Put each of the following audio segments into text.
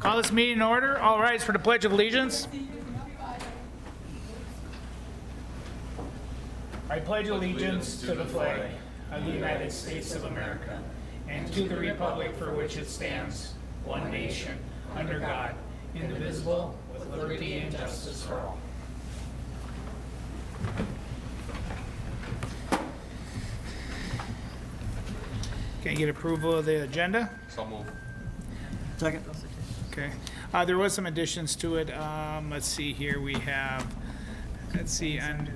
Call this meeting in order. All rise for the Pledge of Allegiance. I pledge allegiance to the flag of the United States of America and to the republic for which it stands, one nation, under God, indivisible, with liberty and justice for all. Can I get approval of the agenda? So move. Second. Okay. There was some additions to it. Let's see here, we have, let's see, under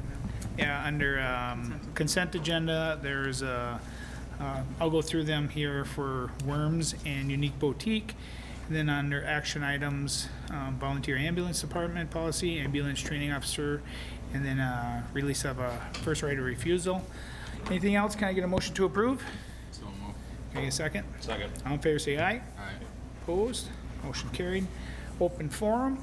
consent agenda, there's I'll go through them here for Worms and Unique Boutique. And then under action items, volunteer ambulance department policy, ambulance training officer, and then release of a first right of refusal. Anything else? Can I get a motion to approve? So move. Can I get a second? Second. All in favor, say aye. Aye. Opposed? Motion carried. Open forum.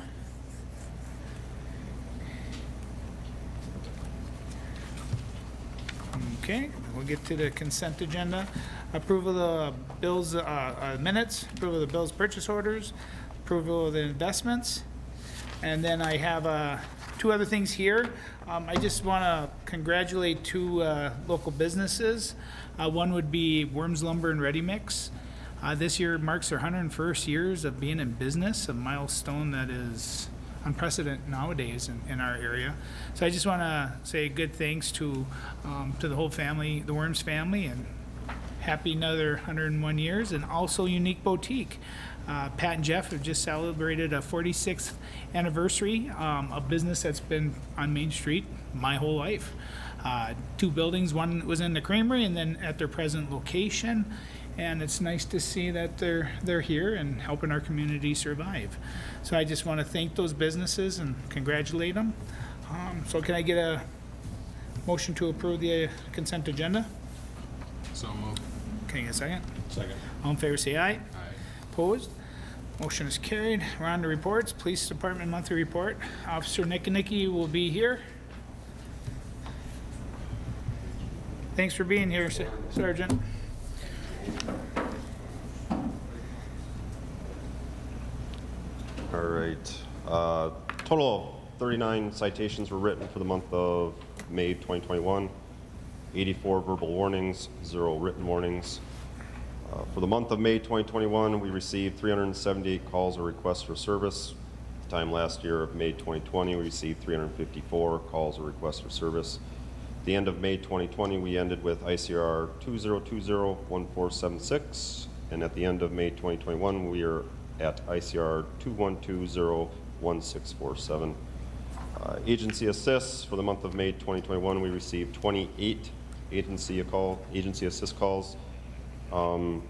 Okay, we'll get to the consent agenda. Approval of the bills, minutes, approval of the bills purchase orders, approval of the investments. And then I have two other things here. I just want to congratulate two local businesses. One would be Worms Lumber and Ready Mix. This year marks their 101st years of being in business, a milestone that is unprecedented nowadays in our area. So I just want to say good thanks to the whole family, the Worms family, and happy another 101 years, and also Unique Boutique. Pat and Jeff have just celebrated a 46th anniversary, a business that's been on Main Street my whole life. Two buildings, one was in the Creamery and then at their present location. And it's nice to see that they're here and helping our community survive. So I just want to thank those businesses and congratulate them. So can I get a motion to approve the consent agenda? So move. Can I get a second? Second. All in favor, say aye. Aye. Opposed? Motion is carried. We're on to reports. Police Department monthly report. Officer Nicky will be here. Thanks for being here, Sergeant. All right. Total of 39 citations were written for the month of May 2021. 84 verbal warnings, 0 written warnings. For the month of May 2021, we received 378 calls or requests for service. This time last year of May 2020, we received 354 calls or requests for service. At the end of May 2020, we ended with ICR 2020-1476, and at the end of May 2021, we are at ICR 2120-1647. Agency assists for the month of May 2021, we received 28 agency assist calls. And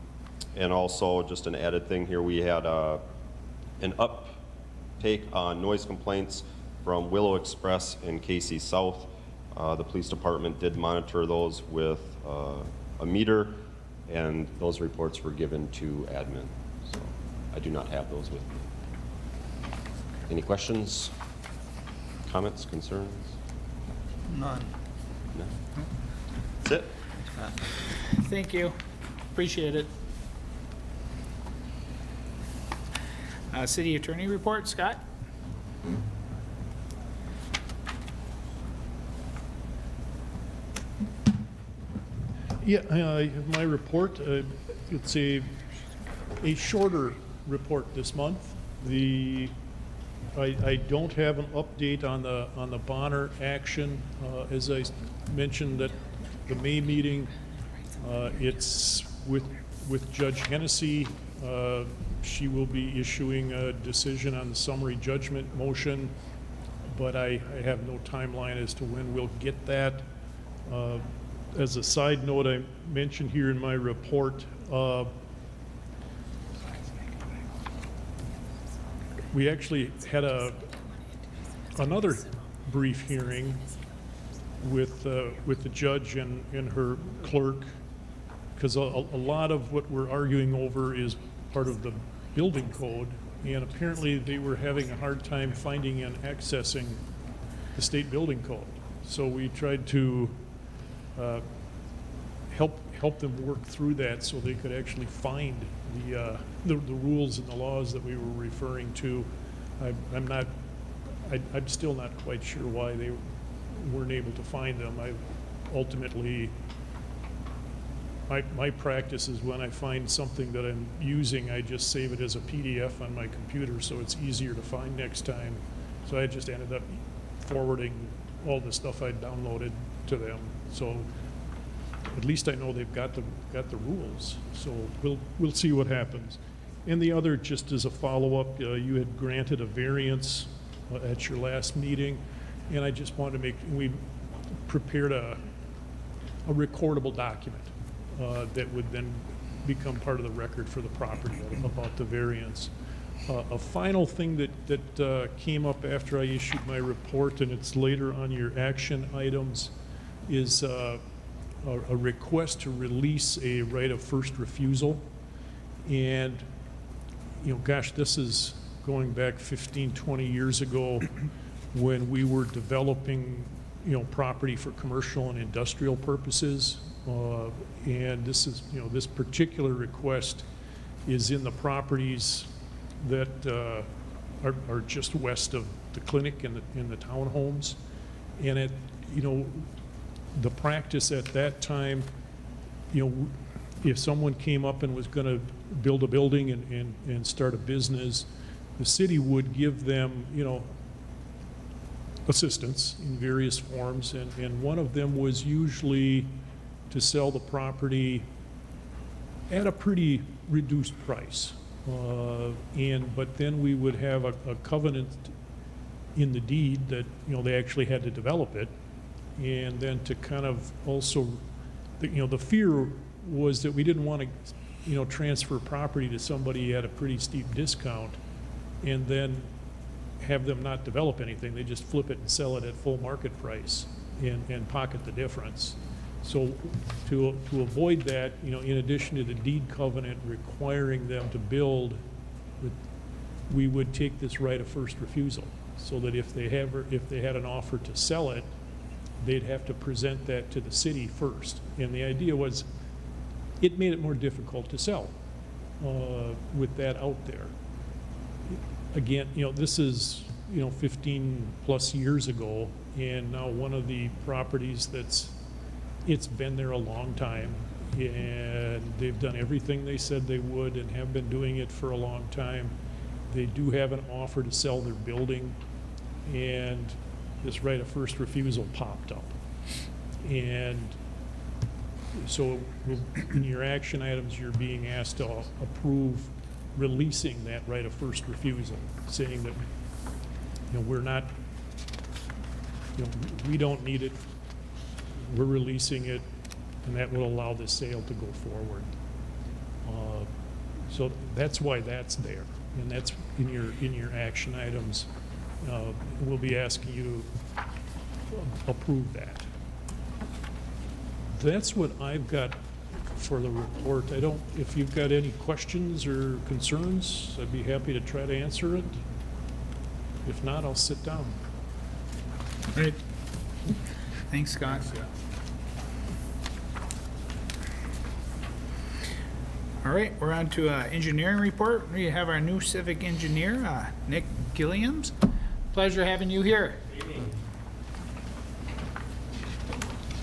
also, just an added thing here, we had an uptake on noise complaints from Willow Express and Casey South. The police department did monitor those with a meter, and those reports were given to admin. So I do not have those with me. Any questions, comments, concerns? None. No? That's it. Thank you. Appreciate it. City Attorney report, Scott? Yeah, my report, it's a shorter report this month. I don't have an update on the Bonner action. As I mentioned at the May meeting, it's with Judge Hennessy. She will be issuing a decision on the summary judgment motion, but I have no timeline as to when we'll get that. As a side note, I mentioned here in my report, we actually had another brief hearing with the judge and her clerk, because a lot of what we're arguing over is part of the building code, and apparently they were having a hard time finding and accessing the state building code. So we tried to help them work through that so they could actually find the rules and the laws that we were referring to. I'm still not quite sure why they weren't able to find them. Ultimately, my practice is when I find something that I'm using, I just save it as a PDF on my computer so it's easier to find next time. So I just ended up forwarding all the stuff I downloaded to them. So at least I know they've got the rules. So we'll see what happens. And the other, just as a follow-up, you had granted a variance at your last meeting, and I just wanted to we prepared a recordable document that would then become part of the record for the property about the variance. A final thing that came up after I issued my report, and it's later on your action items, is a request to release a right of first refusal. And, you know, gosh, this is going back 15, 20 years ago when we were developing, you know, property for commercial and industrial purposes. And this is, you know, this particular request is in the properties that are just west of the clinic and the townhomes. And it, you know, the practice at that time, you know, if someone came up and was going to build a building and start a business, the city would give them, you know, assistance in various forms, and one of them was usually to sell the property at a pretty reduced price. But then we would have a covenant in the deed that, you know, they actually had to develop it. And then to kind of also, you know, the fear was that we didn't want to, you know, transfer property to somebody at a pretty steep discount and then have them not develop anything. They just flip it and sell it at full market price and pocket the difference. So to avoid that, you know, in addition to the deed covenant requiring them to build, we would take this right of first refusal, so that if they had an offer to sell it, they'd have to present that to the city first. And the idea was, it made it more difficult to sell with that out there. Again, you know, this is, you know, 15 plus years ago, and now one of the properties it's been there a long time, and they've done everything they said they would and have been doing it for a long time. They do have an offer to sell their building, and this right of first refusal popped up. And so in your action items, you're being asked to approve releasing that right of first refusal, saying that, you know, we're not, you know, we don't need it, we're releasing it, and that will allow the sale to go forward. So that's why that's there, and that's in your action items. We'll be asking you to approve that. That's what I've got for the report. If you've got any questions or concerns, I'd be happy to try to answer it. If not, I'll sit down. Great. Thanks, Scott. All right, we're on to engineering report. We have our new civic engineer, Nick Gilliams. Pleasure having you here.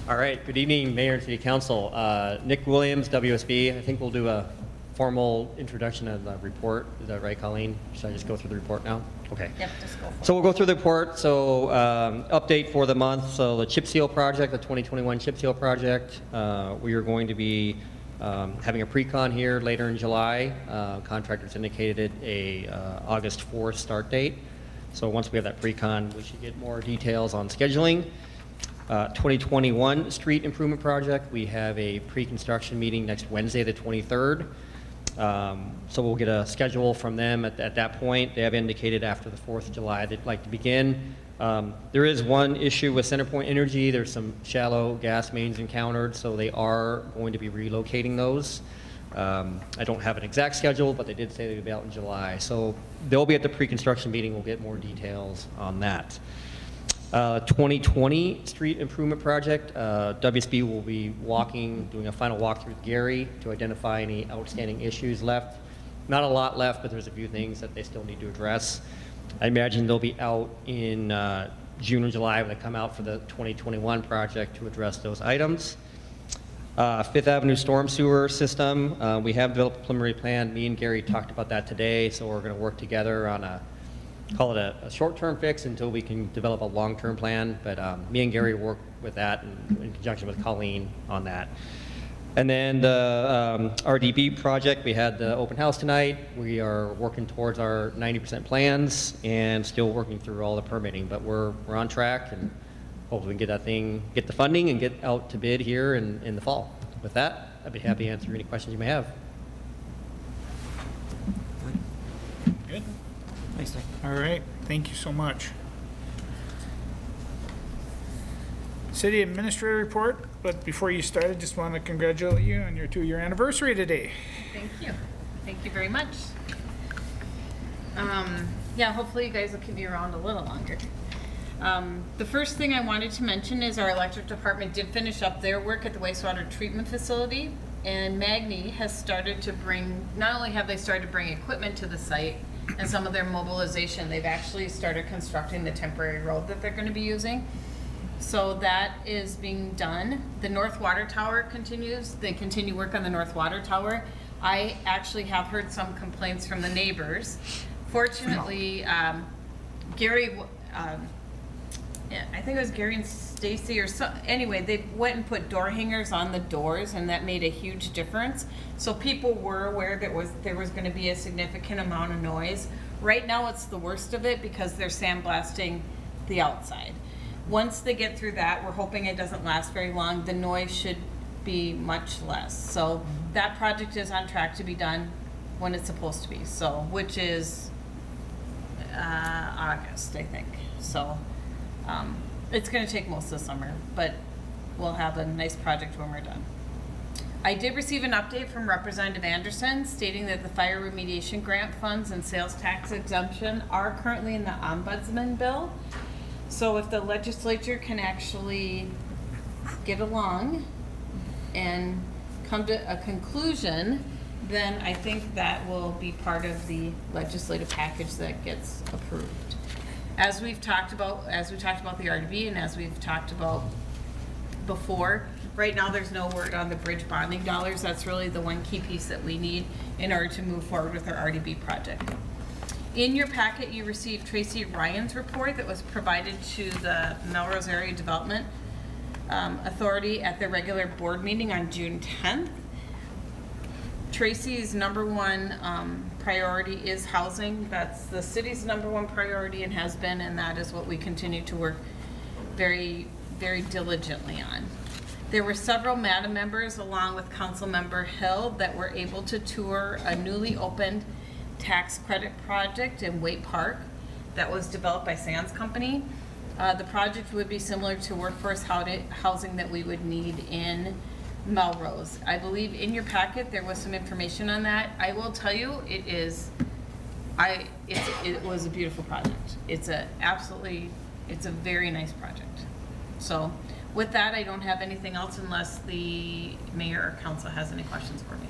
All right, good evening, Mayor and City Council. Nick Williams, WSB. I think we'll do a formal introduction of the report. Is that right, Colleen? Should I just go through the report now? Okay. Yep, just go for it. So we'll go through the report. So update for the month. So the chip seal project, the 2021 chip seal project, we are going to be having a pre-con here later in July. Contractors indicated a August 4th start date. So once we have that pre-con, we should get more details on scheduling. 2021 street improvement project, we have a pre-construction meeting next Wednesday, the 23rd. So we'll get a schedule from them at that point. They have indicated after the 4th of July they'd like to begin. There is one issue with Centerpoint Energy. There's some shallow gas mains encountered, so they are going to be relocating those. I don't have an exact schedule, but they did say they'd be out in July. So they'll be at the pre-construction meeting. We'll get more details on that. 2020 street improvement project, WSB will be doing a final walkthrough with Gary to identify any outstanding issues left. Not a lot left, but there's a few things that they still need to address. I imagine they'll be out in June or July when they come out for the 2021 project to address those items. Fifth Avenue storm sewer system, we have developed a preliminary plan. Me and Gary talked about that today, so we're going to work together on call it a short-term fix until we can develop a long-term plan. But me and Gary work with that in conjunction with Colleen on that. And then the RDB project, we had the open house tonight. We are working towards our 90% plans and still working through all the permitting, but we're on track and hopefully we can get the funding and get out to bid here in the fall. With that, I'd be happy to answer any questions you may have. Good. Thanks, Nick. All right, thank you so much. City Administrator report, but before you start, I just want to congratulate you on your 2-year anniversary today. Thank you. Thank you very much. Yeah, hopefully you guys will keep me around a little longer. The first thing I wanted to mention is our electric department did finish up their work at the wastewater treatment facility, and Magni has started to not only have they started to bring equipment to the site and some of their mobilization, they've actually started constructing the temporary road that they're going to be using. So that is being done. The North Water Tower continues. They continue work on the North Water Tower. I actually have heard some complaints from the neighbors. Fortunately, Gary, I think it was Gary and Stacy or so. Anyway, they went and put door hangers on the doors, and that made a huge difference. So people were aware that there was going to be a significant amount of noise. Right now, it's the worst of it because they're sandblasting the outside. Once they get through that, we're hoping it doesn't last very long. The noise should be much less. So that project is on track to be done when it's supposed to be. So, which is August, I think. So it's going to take most of the summer, but we'll have a nice project when we're done. I did receive an update from Representative Anderson stating that the fire remediation grant funds and sales tax exemption are currently in the ombudsman bill. So if the legislature can actually get along and come to a conclusion, then I think that will be part of the legislative package that gets approved. As we talked about the RDB and as we've talked about before, right now there's no word on the bridge bonding dollars. That's really the one key piece that we need in order to move forward with our RDB project. In your packet, you received Tracy Ryan's report that was provided to the Melrose Area Development Authority at their regular board meeting on June 10th. Tracy's number one priority is housing. That's the city's number one priority and has been, and that is what we continue to work very, very diligently on. There were several MADA members along with Council Member Hill that were able to tour a newly opened tax credit project in Waite Park that was developed by Sands Company. The project would be similar to workforce housing that we would need in Melrose. I believe in your packet there was some information on that. I will tell you, it was a beautiful project. It's a very nice project. So with that, I don't have anything else unless the mayor or council has any questions for me.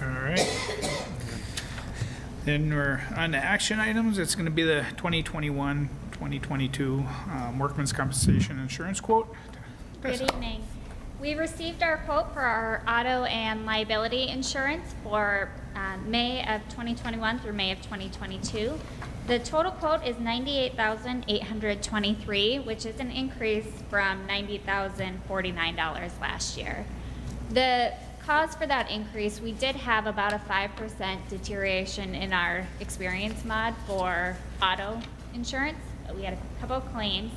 All right. Then we're on to action items. It's going to be the 2021-2022 workman's compensation insurance quote. Good evening. We received our quote for our auto and liability insurance for May of 2021 through May of 2022. The total quote is $98,823, which is an increase from $90,049 last year. The cause for that increase, we did have about a 5% deterioration in our experience mod for auto insurance. We had a couple of claims.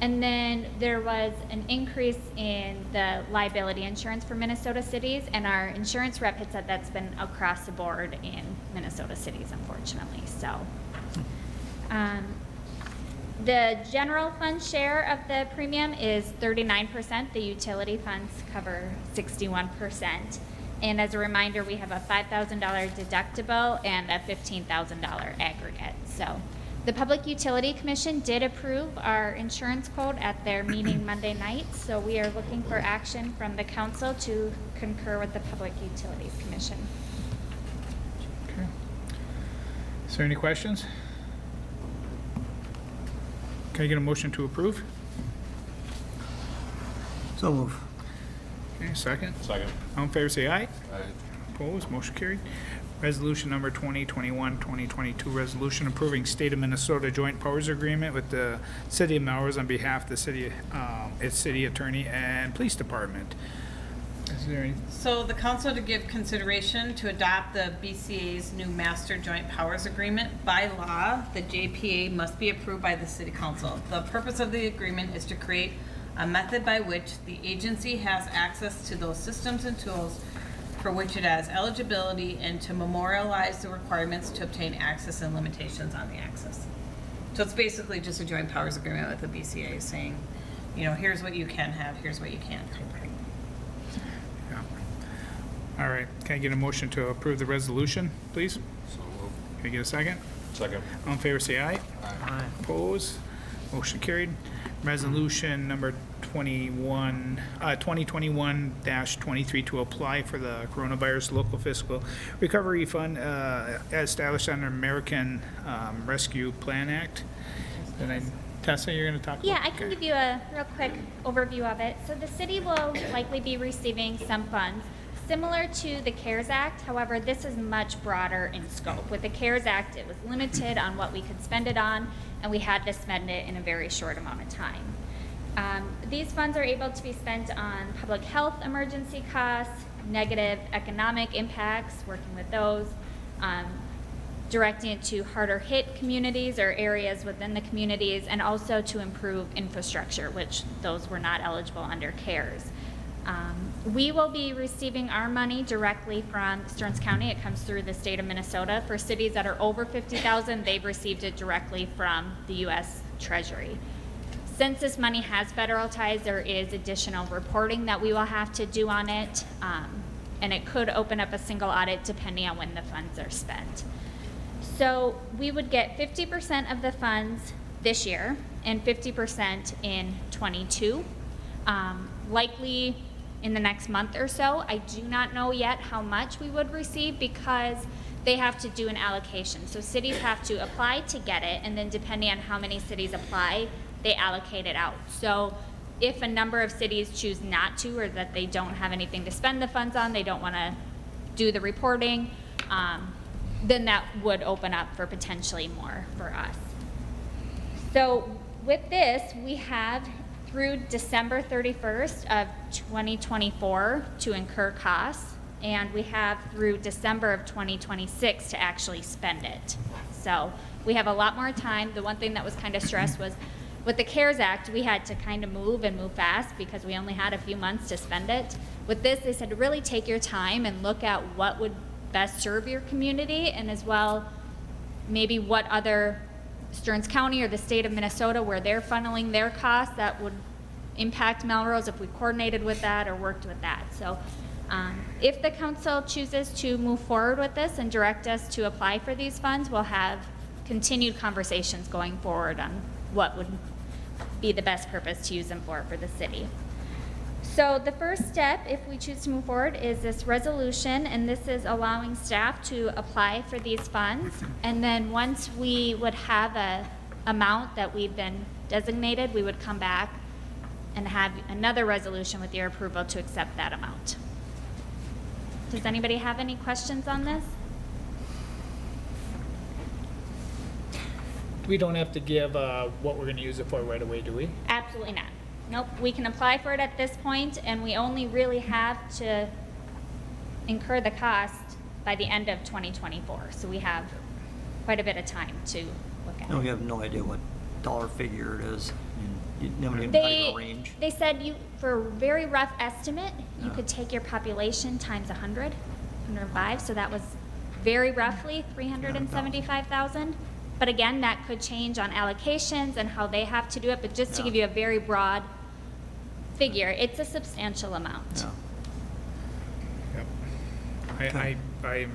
And then there was an increase in the liability insurance for Minnesota cities, and our insurance rep had said that's been across the board in Minnesota cities, unfortunately. So the general fund share of the premium is 39%. The utility funds cover 61%. And as a reminder, we have a $5,000 deductible and a $15,000 aggregate. So the Public Utility Commission did approve our insurance quote at their meeting Monday night. So we are looking for action from the council to concur with the Public Utilities Commission. Okay. Is there any questions? Can I get a motion to approve? So move. Okay, second. Second. All in favor, say aye. Aye. Opposed, motion carried. Resolution number 2021-2022, resolution approving State of Minnesota Joint Powers Agreement with the City of Melrose on behalf of the city, its city attorney and police department. Is there any, So the council to give consideration to adopt the BCA's new Master Joint Powers Agreement. By law, the JPA must be approved by the city council. The purpose of the agreement is to create a method by which the agency has access to those systems and tools for which it has eligibility and to memorialize the requirements to obtain access and limitations on the access. So it's basically just a joint powers agreement with the BCA saying, you know, here's what you can have, here's what you can't. yeah. All right, can I get a motion to approve the resolution, please? So moved. Can I get a second? Second. All in favor, say aye. Aye. Opposed, motion carried. Resolution number 2021-23 to apply for the coronavirus local fiscal recovery fund established under American Rescue Plan Act. And then, Tessa, you're going to talk about? Yeah, I can okay. give you a real quick overview of it. So the city will likely be receiving some funds similar to the CARES Act. However, this is much broader in scope. With the CARES Act, it was limited on what we could spend it on, and we had to spend it in a very short amount of time. These funds are able to be spent on public health emergency costs, negative economic impacts, working with those, directing it to harder hit communities or areas within the communities, and also to improve infrastructure, which those were not eligible under CARES. We will be receiving our money directly from Stearns County. It comes through the state of Minnesota. For cities that are over 50,000, they've received it directly from the U.S. Treasury. Since this money has federal ties, there is additional reporting that we will have to do on it, and it could open up a single audit depending on when the funds are spent. So we would get 50% of the funds this year and 50% in '22. Likely in the next month or so. I do not know yet how much we would receive because they have to do an allocation. So cities have to apply to get it, and then depending on how many cities apply, they allocate it out. So if a number of cities choose not to, or that they don't have anything to spend the funds on, they don't want to do the reporting, then that would open up for potentially more for us. So with this, we have through December 31st of 2024 to incur costs, and we have through December of 2026 to actually spend it. So we have a lot more time. The one thing that was kind of stressed was with the CARES Act, we had to kind of move fast because we only had a few months to spend it. With this, they said really take your time and look at what would best serve your community, and as well maybe what other Stearns County or the state of Minnesota where they're funneling their costs that would impact Melrose if we coordinated with that or worked with that. So if the council chooses to move forward with this and direct us to apply for these funds, we'll have continued conversations going forward on what would be the best purpose to use them for the city. So the first step, if we choose to move forward, is this resolution, and this is allowing staff to apply for these funds. And then once we would have a amount that we've been designated, we would come back and have another resolution with your approval to accept that amount. Does anybody have any questions on this? We don't have to give what we're going to use it for right away, do we? Absolutely not. Nope, we can apply for it at this point, and we only really have to incur the cost by the end of 2024. So we have quite a bit of time to look at And we it. have no idea what dollar figure it is. You never even got a range. They said for a very rough estimate, you Yeah. could take your population times 100, 105, so that was very roughly 375,000. But again, that could change on allocations and how they have to do it, but just to Yeah. give you a very broad figure, it's a substantial amount. Yeah. Yep. I'm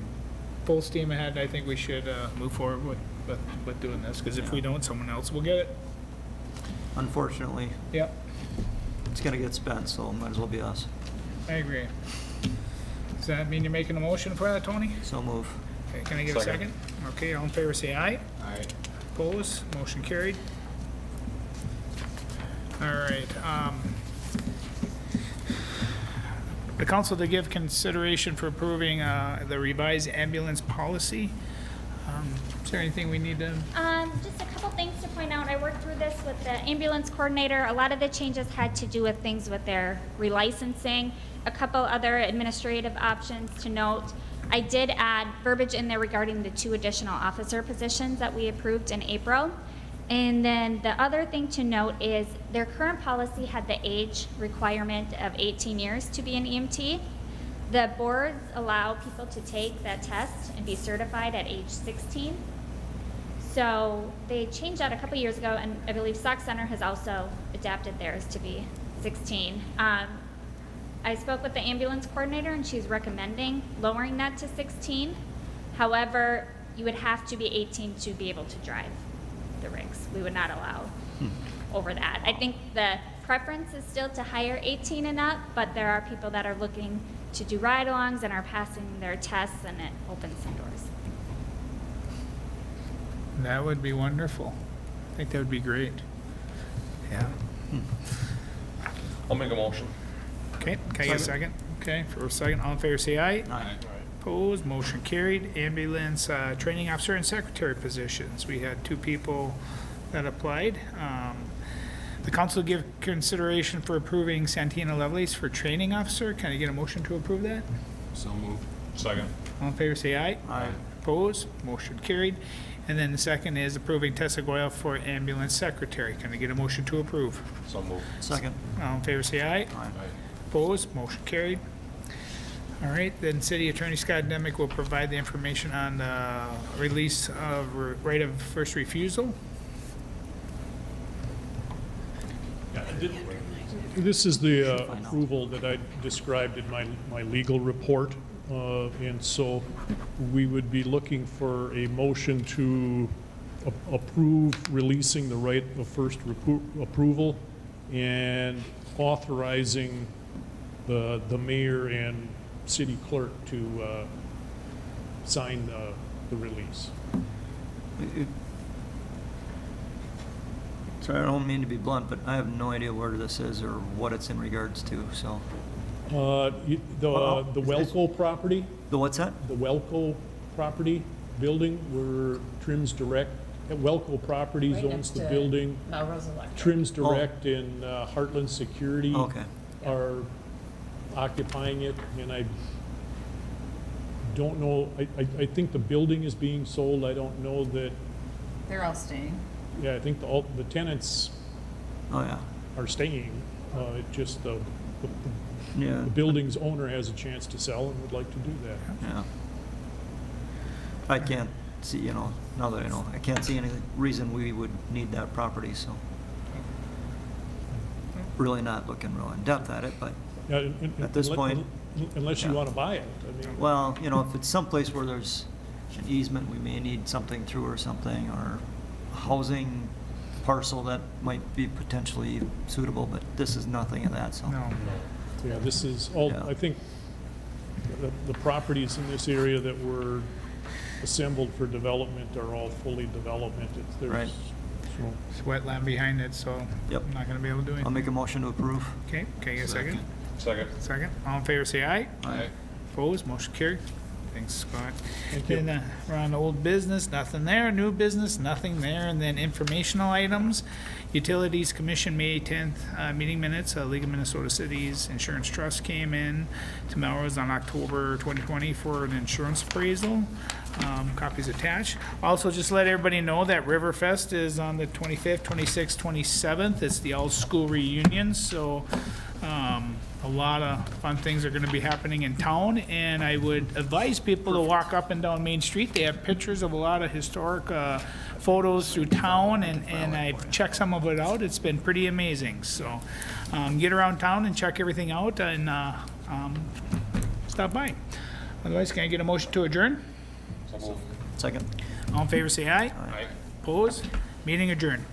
full steam ahead. I think we should move forward with doing this, because if we don't, someone else will get it. Unfortunately, Yep, it's gonna get spent, so might as well be us. I agree. Does that mean you're making a motion for that, Tony? So move. Okay, can I get a second? Okay, all in favor, say aye. Aye. Opposed, motion carried. All right, the council to give consideration for approving the revised ambulance policy. Is there anything we need to? Just a couple things to point out. I worked through this with the ambulance coordinator. A lot of the changes had to do with things with their relicensing. A couple other administrative options to note. I did add verbiage in there regarding the 2 additional officer positions that we approved in April. And then the other thing to note is their current policy had the age requirement of 18 years to be an EMT. The boards allow people to take that test and be certified at age 16. So they changed that a couple years ago, and I believe Sauk Center has also adapted theirs to be 16. I spoke with the ambulance coordinator, and she's recommending lowering that to 16. However, you would have to be 18 to be able to drive the rigs. We would not allow over that. I think the preference is still to hire 18 and up, but there are people that are looking to do ride-alongs and are passing their tests, and it opens some doors. That would be wonderful. I think that would be great. Yeah. I'll make a motion. Okay, can I get a second? Okay, for a second, all in favor, say aye. Aye. Opposed, motion carried. Ambulance training officer and secretary positions. We had 2 people that applied. The council give consideration for approving Santina Lovelace for training officer. Can I get a motion to approve that? So moved. Second. All in favor, say aye. Aye. Opposed, motion carried. And then the second is approving Tessa Goyle for ambulance secretary. Can I get a motion to approve? So moved. Second. All in favor, say aye. Aye. Opposed, motion carried. All right, then City Attorney Scott Demick will provide the information on the release of right of first refusal. This is the approval that I described in my legal report. And so we would be looking for a motion to approve releasing the right of first approval and authorizing the mayor and city clerk to sign the release. Sorry, I don't mean to be blunt, but I have no idea where this is or what it's in regards to, so. The Welco property, The what's that? the Welco property building where Trims Direct, Welco Properties Right owns next the to building. Melrose Electric. Trims Direct and Heartland Security Okay. are occupying it, and I don't know, I think the building is being sold. I don't know that, They're all staying. yeah, I think the tenants Oh, yeah. are staying. It just, Yeah. the building's owner has a chance to sell and would like to do that. Yeah. I can't see, now that I know, I can't see any reason we would need that property, so. Really not looking real in depth at it, but, Yeah, At this point, unless you yeah. want to buy it, I mean. well, if it's someplace where there's an easement, we may need something through or something, or a housing parcel that might be potentially suitable, but this is nothing of that, so. No. Yeah, this is all, Yeah. I think, the properties in this area that were assembled for development are all fully development. Right. So, It's wetland behind it, so Yep. I'm not gonna be able to do I'll anything. make a motion to approve. Okay, can I get a second? Second. Second, all in favor, say aye. Aye. Opposed, motion carried. Thanks, Scott. Thank you. Then we're on old business, nothing there. New business, nothing there. And then informational items. Utilities Commission, May 10th, meeting minutes. League of Minnesota Cities Insurance Trust came in to Melrose on October 2020 for an insurance appraisal. Copies attached. Also, just let everybody know that Riverfest is on the 25th, 26th, 27th. It's the all-school reunion, so a lot of fun things are going to be happening in town, and I would advise people to walk up and down Main Street. They have pictures of a lot of historic photos through town, and I've checked some of it out. It's been pretty amazing. So get around town and check everything out and stop by. Otherwise, can I get a motion to adjourn? Second. All in favor, say aye. Aye. Opposed? Meeting adjourned.